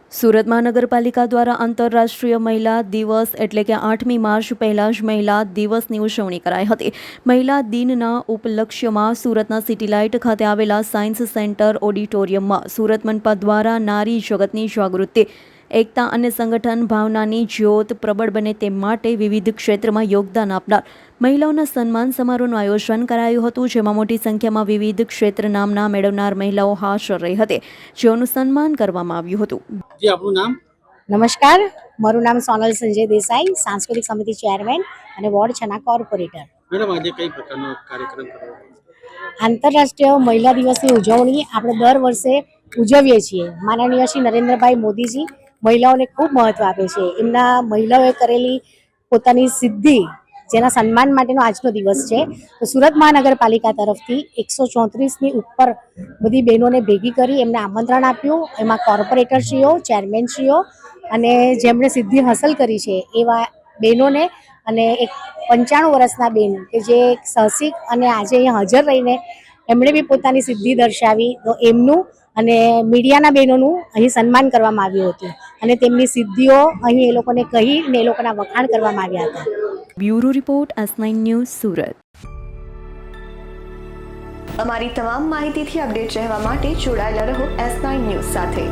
સુરત મહાનગરપાલિકા દ્વારા આંતરરાષ્ટ્રીય મહિલા દિવસ એટલે કે 8મી માર્ચ પહેલા જ મહિલા દિવસની ઉજવણી કરાઈ હતી. મહિલા દિનના ઉપલક્ષ્યમાં સુરતના સિટી લાઇટ ખાતે આવેલા સાયન્સ સેન્ટર ઓડિટોરિયમમાં સુરત મનપા દ્વારા નારી જગતની જાગૃતિ, એકતા અને સંગઠન ભાવનાની જ્યોત પ્રબળ બને તે માટે વિવિધ ક્ષેત્રમાં યોગદાન આપનાર મહિલાઓના સન્માન સમારોહનું આયોજન કરાયું હતું, જેમાં મોટી સંખ્યામાં વિવિધ ક્ષેત્ર નામના મેળવનાર મહિલાઓ હાજર રહી હતી, જેઓનું સન્માન કરવામાં આવ્યું હતું. જી, આપનું નામ? નમસ્કાર, મારું નામ સોનલ સંજય દેસાઈ, સાંસ્કૃતિક સમિતિ ચેરમેન અને વોર્ડ છના કોર્પોરેટર. મેડમ, આજે કઈ પ્રકારનો કાર્યક્રમ કરવાનો? આંતરરાષ્ટ્રીય મહિલા દિવસની ઉજવણી આપણે દર વર્ષે ઉજવીએ છીએ. માનનીય શ્રી નરેન્દ્રભાઈ મોદીજી મહિલાઓને ખૂબ મહત્વ આપે છે. એમના મહિલાઓએ કરેલી પોતાની સિદ્ધિ જેના સન્માન માટેનો આજનો દિવસ છે. તો સુરત મહાનગરપાલિકા તરફથી 134ની ઉપર બધી બહેનોને ભેગી કરી એમને આમંત્રણ આપ્યું. એમાં કોર્પોરેટરશ્રીઓ, ચેરમેનશ્રીઓ અને જેમણે સિદ્ધિ હાંસલ કરી છે એવા બહેનોને અને એક 95 વર્ષના બેન કે જે સાહસિક અને આજે અહીંયા હાજર રહીને એમણે બી પોતાની સિદ્ધિ દર્શાવી, તો એમનું અને મીડિયાના બહેનોનું અહીં સન્માન કરવામાં આવ્યું હતું અને તેમની સિદ્ધિઓ અહીં એ લોકોને કહી ને એ લોકોના વખાણ કરવામાં આવ્યા હતા. Bureau report S9 news Surat. અમારી તમામ માહિતીથી અપડેટ રહેવા માટે જોડાયેલા રહો S9 ન્યૂઝ સાથે.